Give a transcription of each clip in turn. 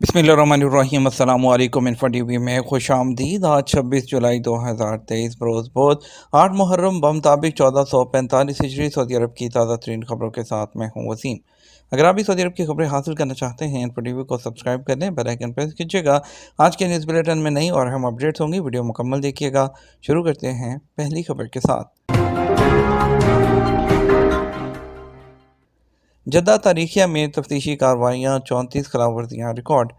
बिस्मिल्लाहिर्रहमानिर्रहीम अस्सलामु अलैकुम इन्फो टीवी में खुश आमदीद। आज 26 जुलाई 2023 बरोज़ बोध 8 मुहर्रम बमुताबिक 1445 हिजरी सऊदी अरब की ताज़ा तरीन खबरों के साथ मैं हूँ वसीम। अगर आप भी सऊदी अरब की खबरें हासिल करना चाहते हैं इन्फो टीवी को सब्सक्राइब कर लें, बेल आइकन प्रेस कीजिएगा। आज के न्यूज़ बुलेटिन में नई और अहम अपडेट्स होंगी, वीडियो मुकम्मल देखिएगा। शुरू करते हैं पहली खबर के साथ। जद्दा तारीखिया में तफ्तीशी कार्रवाइयाँ, 34 खिलाफवर्जियाँ रिकॉर्ड।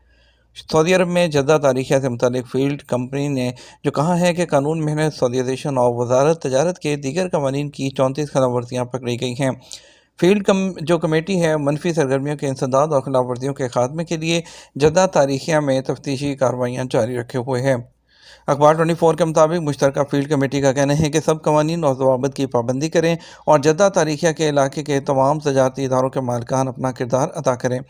सऊदी अरब में जद्दा तारीखिया से मुतालिक फील्ड कंपनी ने जो कहा है कि कानून मेहनत सऊदीज़ेशन और वजारत तजारत के दीगर कवानीन की 34 खिलाफवर्जियाँ पकड़ी गई हैं। जो कमेटी है मनफी सरगर्मियों के इंसदाद और खिलाफवर्जियों के खात्मे के लिए जद्दा तारीखिया में तफ्तीशी कार्रवाइयाँ जारी रखे हुए हैं। अखबार 24 के मुताबिक मुश्तरका फील्ड कमेटी का कहना है कि सब कवानीन और जवाबत की पाबंदी करें और जद्दा तारीखिया के इलाके के तमाम तजारती इदारों के मालिकान अपना किरदार अदा करें।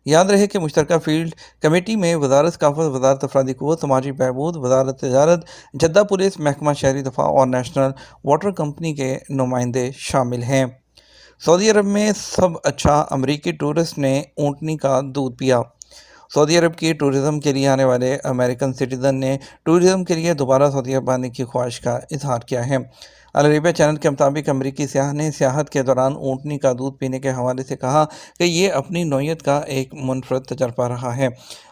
याद रहे कि मुश्तरका फील्ड कमेटी में वजारत सकाफत, वजारत अफरादी क़ुव्वत, समाजी बहबूद, वजारत तजारत, जद्दा पुलिस, महकमा शहरी दफा और नेशनल वाटर कंपनी के नुमाइंदे शामिल हैं। सऊदी अरब में सब अच्छा, अमरीकी टूरिस्ट ने ऊँटनी का दूध पिया। सऊदी अरब की टूरिज़म के लिए आने वाले अमेरिकन सिटीज़न ने टूरिज़म के लिए दोबारा सऊदी अरब आने की ख्वाहिश का इजहार किया है। अल अरेबिया चैनल के मुताबिक अमरीकी सियाह ने सियाहत के दौरान ऊँटनी का दूध पीने के हवाले से कहा कि ये अपनी नौयत का एक मुनफरद तजर्बा रहा है।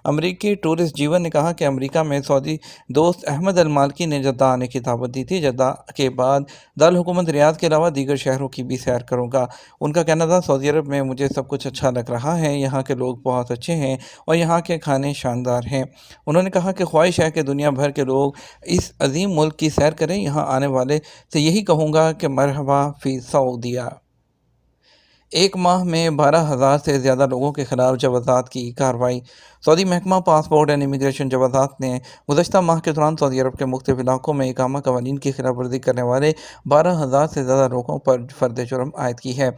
अमरीकी टूरिस्ट जीवन ने कहा कि अमरीका में सऊदी दोस्त अहमद अल मालकी ने जद्दा आने की दावत दी थी। जद्दा के बाद दारुल हुकूमत रियाद के अलावा दीगर शहरों की भी सैर करूँगा। उनका कहना था, सऊदी अरब में मुझे सब कुछ अच्छा लग रहा है, यहाँ के लोग बहुत अच्छे हैं और यहाँ के खाने शानदार हैं। उन्होंने कहा कि ख्वाहिश है कि दुनिया भर के लोग इस अजीम मुल्क की सैर करें। यहाँ आने वाले से यही कहूँगा कि मरहबा फ़ी सऊदिया। एक माह में 12,000 से ज़्यादा लोगों के खिलाफ जवाज़ात की कार्रवाई। सऊदी महकमा पासपोर्ट एंड इमिग्रेशन जवाज़ात ने गुज़श्ता माह के दौरान सऊदी अरब के मुख्तलिफ इलाकों में इकामा कवानीन की खिलाफ वर्जी करने वाले 12,000 से ज़्यादा लोगों पर फ़र्द जुर्म आयद की है।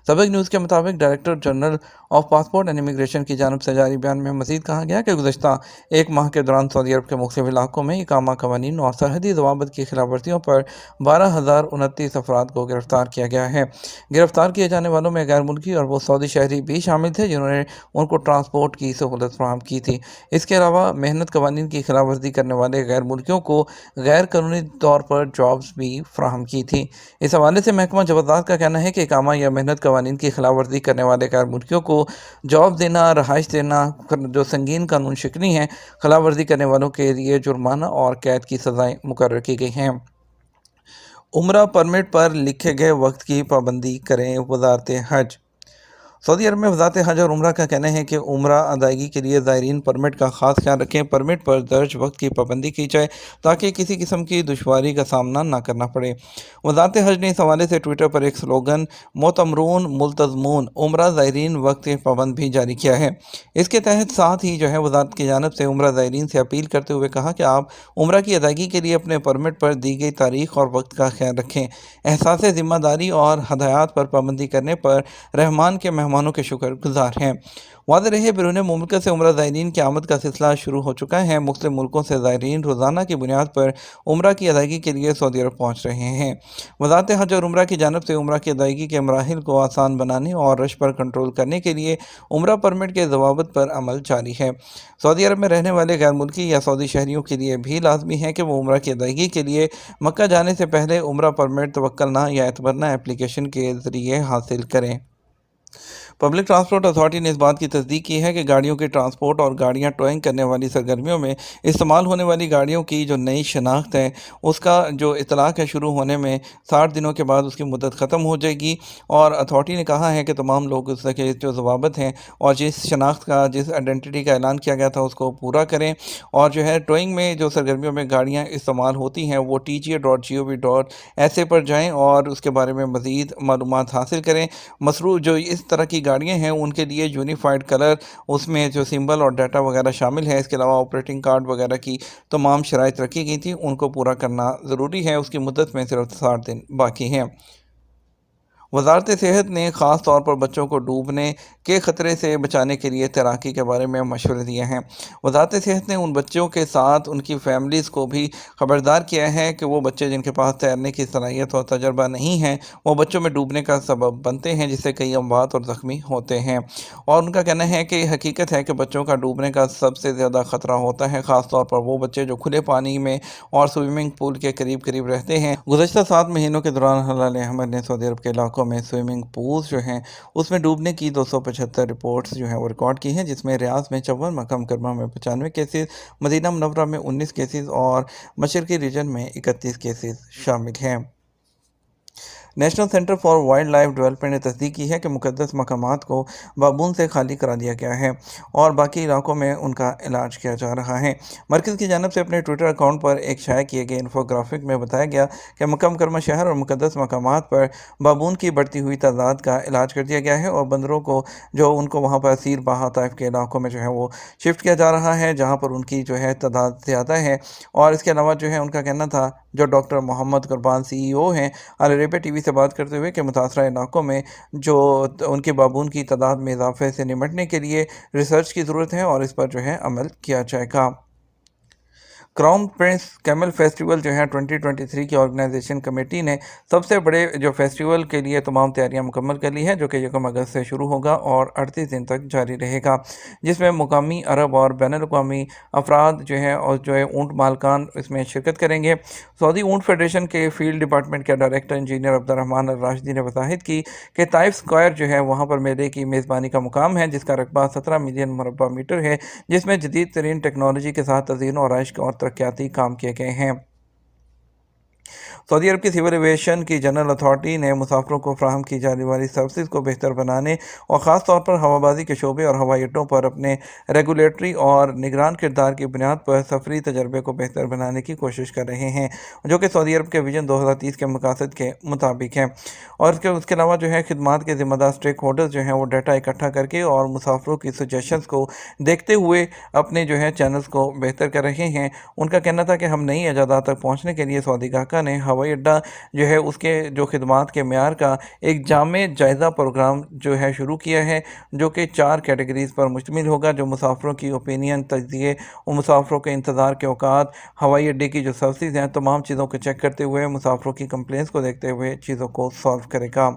सबक न्यूज़ के मुताबिक director general of passport and immigration की जानब से जारी बयान में मज़ीद कहा गया कि गुज़श्ता एक माह के दौरान सऊदी अरब के मुख्तलिफ इलाकों में इकामा कवानीन और सरहदी ज़वाबत की खिलाफ वर्जियों पर 12,029 अफराद को गिरफ़्तार किया गया है। गिरफ़्तार किए जाने वालों में गैर मुल्की और वो सऊदी शहरी भी शामिल थे जिन्होंने उनको ट्रांसपोर्ट की सहूलत फराहम की थी। इसके अलावा मेहनत कवानीन की खिलाफ वर्जी करने वाले गैर मुल्कियों को गैर कानूनी तौर पर जॉब्स भी फराहम की थी। इस हवाले से महकमा जवाज़ात का कहना है कि इकामा या मेहनत कवानीन की खिलाफ वर्जी करने वाले गैर मुल्कियों को जॉब देना, रहाइश देना जो संगीन कानून शिकनी है, खिलाफ वर्जी करने वालों के लिए जुर्माना और कैद की सज़ाएँ मुकर्रर की गई हैं। उम्रा परमिट पर लिखे गए वक्त की पाबंदी करें वज़ारत हज। सऊदी अरब में वज़ारत हज और उम्रा का कहना है कि उम्रा अदायगी के लिए ज़ायरीन परमिट का ख़ास ख्याल रखें। परमिट पर दर्ज वक्त की पाबंदी की जाए ताकि किसी किस्म की दुश्वारी का सामना ना करना पड़े। वज़ारत हज ने इस हवाले से ट्विटर पर एक स्लोगन मोतमरून मुल्तज़मून उम्रा ज़ायरीन वक्त के पाबंद भी जारी किया है। इसके तहत साथ ही वज़ारत की जानिब से उम्रा ज़ायरीन से अपील करते हुए कहा कि आप उम्रा की अदायगी के लिए अपने परमिट पर दी गई तारीख और वक्त का ख्याल रखें। एहसास ज़िम्मेदारी और हदायत पर पाबंदी करने पर रहमान के मेहमानों के शुक्रगुजार हैं। वाज़ेह रहे बैरून मुल्क से उम्रा ज़ायरीन की आमद का सिलसिला शुरू हो चुका है। मुख्तलिफ मुल्कों से ज़ायरीन रोज़ाना की बुनियाद पर उम्रा की अदायगी के लिए सऊदी अरब पहुँच रहे हैं। वज़ारत हज और उम्रा की जानिब से उम्रा की अदायगी के मराहिल को आसान बनाने और रश पर कंट्रोल करने के लिए उम्रा परमिट के ज़वाबित पर अमल जारी है। सऊदी अरब में रहने वाले गैर मुल्की या सऊदी शहरियों के लिए भी लाजमी है कि वो उम्रा की अदायगी के लिए मक्का जाने से पहले उम्रा परमिट तवक्कलना या एतबरना एप्लीकेशन के ज़रिए हासिल करें। पब्लिक ट्रांसपोर्ट अथॉरिटी ने इस बात की तस्दीक की है कि गाड़ियों के ट्रांसपोर्ट और गाड़ियां टोइंग करने वाली सरगर्मियों में इस्तेमाल होने वाली गाड़ियों की जो नई शनाख्त है उसका जो इतलाक़ है शुरू होने में 60 दिनों के बाद उसकी मुद्दत ख़त्म हो जाएगी। और अथॉरिटी ने कहा है कि तमाम लोग उसके जो ज़वाबत हैं और जिस शनाख्त का जिस आइडेंटिटी का ऐलान किया गया था उसको पूरा करें। और टोइंग में जो सरगर्मियों में गाड़ियाँ इस्तेमाल होती हैं वो TGA.gov.sa पर जाएँ और उसके बारे में मज़ीद मालूमात हासिल करें। मसरूफ़ जो इस तरह की गाड़ियाँ हैं उनके लिए यूनिफाइड कलर, उसमें जो सिंबल और डाटा वगैरह शामिल है। इसके अलावा ऑपरेटिंग कार्ड वगैरह की तमाम शराइत रखी गई थी, उनको पूरा करना ज़रूरी है। उसकी मुद्दत में सिर्फ 60 दिन बाकी हैं। वजारत सेहत ने ख़ास तौर पर बच्चों को डूबने के ख़तरे से बचाने के लिए तैराकी के बारे में मशवरे दिए हैं। वजारत सेहत ने उन बच्चों के साथ उनकी फैमिलीज़ को भी खबरदार किया है कि वो बच्चे जिनके पास तैरने की सलाहियत और तजर्बा नहीं है, वो बच्चों में डूबने का सबब बनते हैं, जिससे कई अमवात और ज़ख्मी होते हैं। और उनका कहना है कि हकीकत है कि बच्चों का डूबने का सबसे ज़्यादा ख़तरा होता है, ख़ास तौर पर वो बच्चे जो खुले पानी में और स्विमिंग पूल के करीब करीब रहते हैं। गुज़श्ता 7 महीनों के दौरान हलाल अहमद ने सऊदी अरब के इलाकों में स्विमिंग पूल्स जो हैं उसमें डूबने की 275 रिपोर्ट्स जो हैं वो रिकॉर्ड की हैं, जिसमें रियाद में 54, मक्का मुकर्रमा में 95 केसेस, मदीना मुनव्वरा में 19 केसेस और मशरक़ी रीजन में 31 केसेस शामिल हैं। National centre for wild life development ने तस्दीक की है कि मुक़द्दस मकामात को बाबून से खाली करा दिया गया है और बाकी इलाकों में उनका इलाज किया जा रहा है। मरकज़ की जानिब से अपने ट्विटर अकाउंट पर एक शाया किए गए इन्फोग्राफिक में बताया गया कि मक्का मुकर्रमा शहर और मुक़द्दस मकामात पर बाबून की बढ़ती हुई तादाद का इलाज कर दिया गया है और बंदरों को जो उनको वहाँ पर सीर बाहा ताइफ के इलाकों में जो है वो शिफ्ट किया जा रहा है, जहाँ पर उनकी जो है तादाद ज़्यादा है। और इसके अलावा जो है उनका कहना था, जो डॉक्टर मोहम्मद कुरबान CEO हैं, अल अरेबिया टीवी से बात करते हुए कि मुतासरा इलाकों में जो उनके बाबून की तादाद में इजाफे से निपटने के लिए रिसर्च की ज़रूरत है और इस पर जो है अमल किया जाएगा। क्राउन प्रिंस कैमल फेस्टिवल जो है 2023 की ऑर्गेनाइजेशन कमेटी ने सबसे बड़े जो फेस्टिवल के लिए तमाम तैयारियां मुकम्मल कर ली है, जो कि 1 अगस्त से शुरू होगा और 38 दिन तक जारी रहेगा, जिसमें मुकामी अरब और बैनुल-अक़वामी अफराद जो है और जो है ऊँट मालकान इसमें शिरकत करेंगे। सऊदी ऊँट फेडरेशन के फील्ड डिपार्टमेंट के डायरेक्टर इंजीनियर अब्दुर्रहमान अल राशिदी ने वज़ाहत की कि ताइफ स्क्वायर जो है वहाँ पर मेले की मेज़बानी का मुकाम है, जिसका रकबा 17 मिलियन मुरब्बा मीटर है, जिसमें जदीद तरीन टेक्नोलॉजी के साथ तज़ीन और आराइश और तरक्याती काम किए गए हैं। सऊदी अरब की सिविल एविएशन की जनरल अथॉरिटी ने मुसाफिरों को फ्राहम की जाने वाली सर्विस को बेहतर बनाने और ख़ास तौर पर हवाबाजी के शोबे और हवाई अड्डों पर अपने रेगुलेटरी और निगरान किरदार की बुनियाद पर सफरी तजर्बे को बेहतर बनाने की कोशिश कर रहे हैं, जो कि सऊदी अरब के विजन 2030 के मकासद के मुताबिक है। और उसके अलावा जो है खिदमात के ज़िम्मेदार स्टेक होल्डर्स जो हैं वो डाटा इकट्ठा करके और मुसाफिरों की सजेशंस को देखते हुए अपने जो है चैनल्स को बेहतर कर रहे हैं। उनका कहना था कि हम नई इजादात तक पहुँचने के लिए सऊदी गाहका ने हवाई अड्डा जो है उसके जो खिदमात के मेयार का एक जामे जायज़ा प्रोग्राम जो है शुरू किया है, जो कि 4 कैटेगरीज़ पर मुश्तमिल होगा, जो मुसाफिरों की ओपिनियन, तज्ज़िये और मुसाफिरों के इंतज़ार के औकात, हवाई अड्डे की जो सर्विसेज हैं, तमाम चीज़ों को चेक करते हुए मुसाफिरों की कंप्लेंट्स को देखते हुए चीज़ों को सॉल्व करेगा।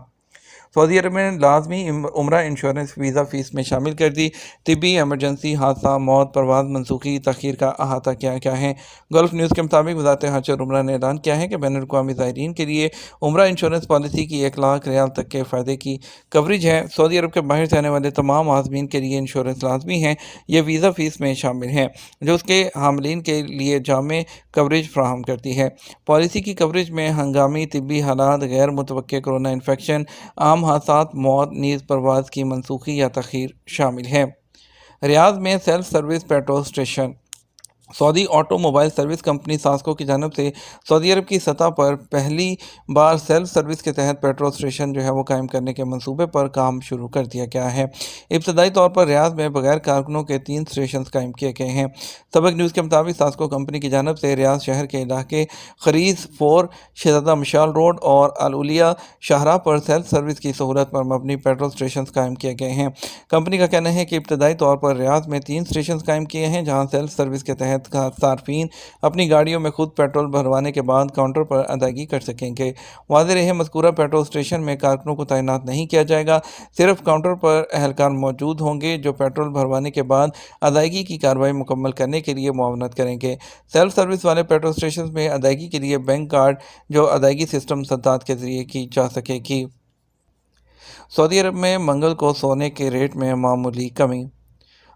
सऊदी अरब में लाजमी उम्रा इंश्योरेंस वीज़ा फ़ीस में शामिल कर दी। तिब्बी एमरजेंसी, हादसा, मौत, परवाज़ मनसूखी, तख़ीर का अहाता क्या क्या है। गल्फ़ न्यूज़ के मुताबिक वज़ारत हज और उम्रा ने ऐलान किया है कि बैनुल-अक़वामी ज़ायरीन के लिए उम्रा इंश्योरेंस पॉलिसी की 1 लाख रियाल तक के फ़ायदे की कवरेज है। सऊदी अरब के बाहर से आने वाले तमाम आज़मीन के लिए इंश्योरेंस लाजमी है। ये वीज़ा फ़ीस में शामिल है, जो उसके हामिलीन के लिए जामे कवरेज फ़राहम करती है। पॉलिसी की कवरेज में हंगामी तिब्बी हालात, गैर मुतवक्के कोरोना इन्फेक्शन, आम हादसात, मौत, नीज़ परवाज़ की मनसूखी या तख़ीर शामिल है। रियाद में self service petrol station. Saudi automobile service company SASCO की जानिब से सऊदी अरब की सतह पर पहली बार सेल्फ सर्विस के तहत पेट्रोल स्टेशन जो है वो कायम करने के मंसूबे पर काम शुरू कर दिया गया है। इब्तदाई तौर पर रियाद में बगैर कारकुनों के 3 स्टेशन कायम किए गए हैं। सबक न्यूज़ के मुताबिक सास्को कंपनी की जानिब से रियाद शहर के इलाके खरीज 4, शहजादा मशाल रोड और अल उलिया शाहराह पर सेल्फ सर्विस की सहूलत पर मबनी पेट्रोल स्टेशन कायम किए गए हैं। कंपनी का कहना है कि इब्तदाई तौर पर रियाद में 3 स्टेशन कायम किए हैं, जहाँ सेल्फ सर्विस के तहत सार्फिन अपनी गाड़ियों में खुद पेट्रोल भरवाने के बाद काउंटर पर अदायगी कर सकेंगे। वाज़ेह रहे, मज़कूरा पेट्रोल स्टेशन में कारकुनों को तैनात नहीं किया जाएगा, सिर्फ काउंटर पर अहलकार मौजूद होंगे जो पेट्रोल भरवाने के बाद अदायगी की कार्रवाई मुकम्मल करने के लिए मुआवनत करेंगे। सेल्फ सर्विस वाले पेट्रोल स्टेशन में अदायगी के लिए बैंक कार्ड जो अदायगी सिस्टम सद्दात के ज़रिए की जा सकेगी। सऊदी अरब में मंगल को सोने के रेट में मामूली कमी।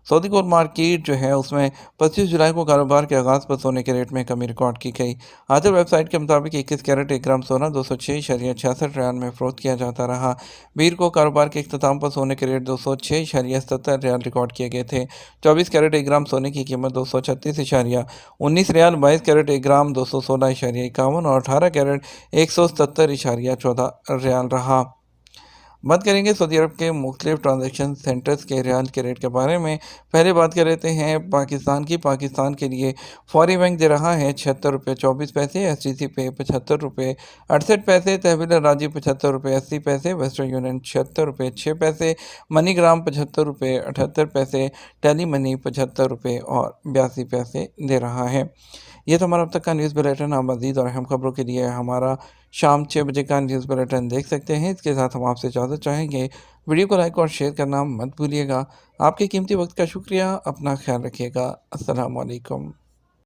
सऊदी गोल्ड मार्केट जो है उसमें 25 जुलाई को कारोबार के आगाज़ पर सोने के रेट में कमी रिकॉर्ड की गई। आजल वेबसाइट के मुताबिक 21 कैरेट 1 ग्राम सोना 206.66 रियाल में फ़रोख्त किया जाता रहा। वीर को कारोबार के इख्तिताम पर सोने के रेट 206.70 रियाल रिकॉर्ड किए गए थे। 24 कैरेट 1 ग्राम सोने की कीमत 236.19 रियाल, 22 कैरेट 1 ग्राम 216.51 और 18 कैरेट 177.14 रियाल रहा। बात करेंगे सऊदी अरब के मुख्तलिफ ट्रांजैक्शन सेंटर्स के रियाल के रेट के बारे में। पहले बात कर लेते हैं पाकिस्तान की। पाकिस्तान के लिए फौरी बैंक दे रहा है 76 रुपये 24 पैसे, STC पे 75 रुपये 68 पैसे, तहवील राजी 75 रुपये 80 पैसे, वेस्टर्न यूनियन 76 रुपये 6 पैसे, मनीग्राम 75 रुपये 78 पैसे, टेली मनी 75 रुपये और 82 पैसे दे रहा है। ये तो हमारा अब तक का न्यूज़ बुलेटिन। आप मज़ीद और अहम खबरों के लिए हमारा शाम 6 बजे का न्यूज़ बुलेटिन देख सकते हैं। इसके साथ हम आपसे इजाज़त चाहेंगे। वीडियो को लाइक और शेयर करना मत भूलिएगा। आपके कीमती वक्त का शुक्रिया। अपना ख्याल रखिएगा। अस्सलाम वालेकुम।